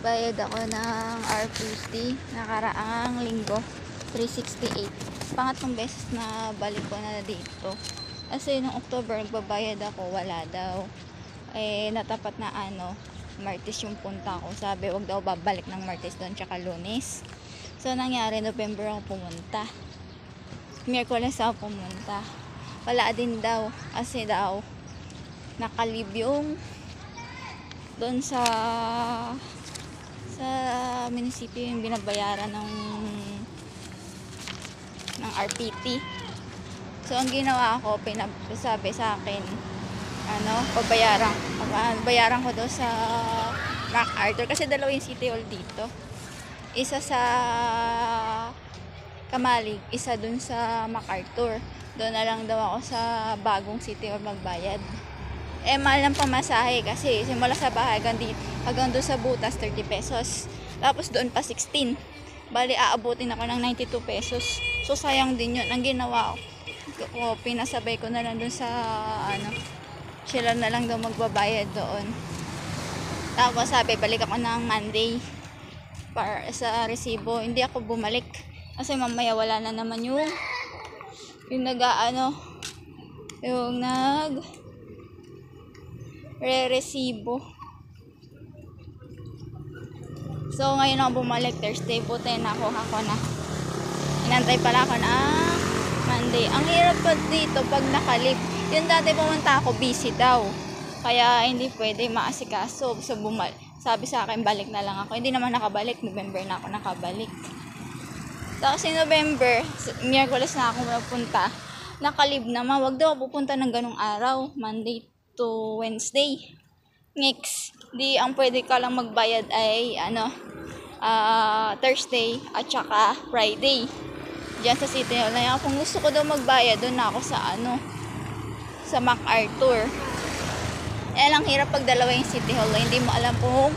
Bayad ako ng R50 nakaraang linggo, 368. Pangatlong beses na balik ko na dito. Kasi nung October nagbabayad ako, wala daw. Natapat na Martes yung punta ko. Sabi wag daw babalik ng Martes doon tsaka Lunes. So nangyari, November ako pumunta. Miyerkules ako pumunta. Wala din daw. Kasi daw nakalib yung doon sa munisipyo yung binabayaran ng RPT. So ang ginawa ko, sabi sa akin bayaran ko daw sa MacArthur kasi dalawa yung City Hall dito, isa sa Kamalig, isa dun sa MacArthur. Doon na lang daw ako sa bagong City Hall magbayad. Mahal ng pamasahe kasi simula sa bahay hanggang doon sa butas 30 pesos. Tapos doon pa 16. Bali aabutin ako ng 92 pesos. So sayang din yun. Ang ginawa ko, pinasabay ko na lang doon sa sila na lang daw magbabayad doon. Tapos sabi balik ako ng Monday para sa resibo. Hindi ako bumalik kasi mamaya wala na naman yung re-resibo. So ngayon ako bumalik, Thursday, buti nakuha ko na. Inantay pala ako na Monday. Ang hirap pa dito pag nakalip. Yung dati pumunta ako, busy daw. Kaya hindi pwede maasikaso. So sabi sa akin, balik na lang ako. Hindi naman nakabalik. November na ako nakabalik. Tapos in November, Miyerkules na ako napunta. Nakalib naman. Wag daw pupunta ng ganung araw. Monday to Wednesday. Next, ang pwede ka lang magbayad ay Thursday at saka Friday. Diyan sa City Hall. Kung gusto ko daw magbayad, doon na ako sa MacArthur. Lang hirap pag dalawa yung City Hall. Hindi mo alam kung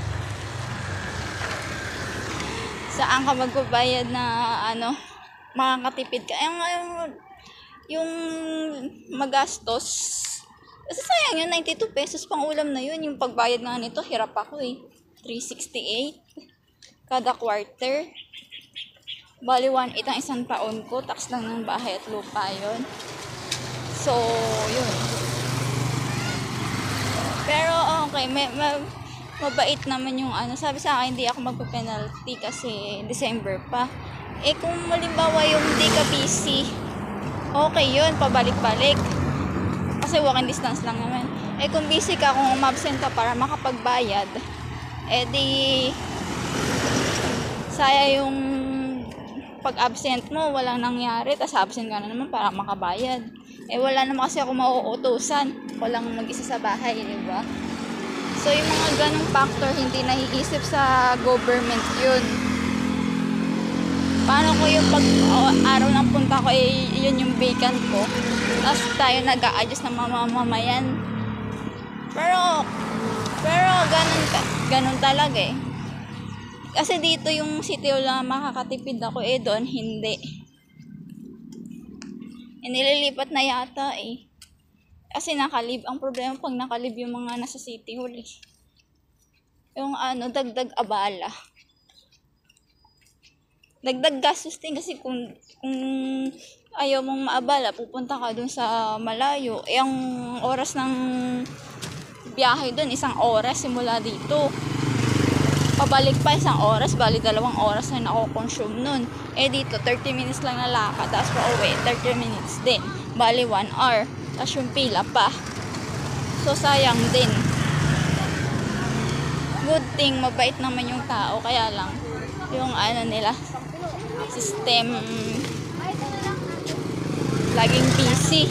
saan ka magbabayad na makakatipid ka. Yung magastos. Kasi sayang yun, 92 pesos pang ulam na yun. Yung pagbayad nga nito, hirap ako 368 kada quarter. Bali 1.8 ang isang taon ko. Tax lang ng bahay at lupa yun. So, yun. Pero okay, mabait naman yung sabi sa akin, hindi ako magpa-penalty kasi December pa. Kung malimbawa yung hindi ka busy, okay yun, pabalik-balik. Kasi walking distance lang naman. Kung busy ka, kung umabsent ka para makapagbayad, di saya yung pag-absent mo, walang nangyari, tas absent ka na naman para makabayad. Wala naman kasi ako mauutusan. Ako lang mag-isa sa bahay, di ba? So, yung mga ganong factor, hindi naiisip sa government yun. Paano ko yung araw ng punta ko, yun yung vacant ko. Tapos tayo nag-a-adjust ng mamamayan. Pero ganun talaga Kasi dito yung City Hall na makakatipid ako, doon hindi. Nililipat na yata Kasi nakalib. Ang problema pag nakalib yung mga nasa City Hall yung dagdag abala. Dagdag gastos din kasi kung ayaw mong maabala, pupunta ka dun sa malayo. Ang oras ng biyahe dun, 1 oras simula dito. Pabalik pa 1 oras, bali 2 oras na nako-consume nun. Dito 30 minutes lang na lakad, tapos pa uwi 30 minutes din. Bali 1 hour. Tapos yung pila pa. So sayang din. Good thing, mabait naman yung tao, kaya lang yung nila system laging busy.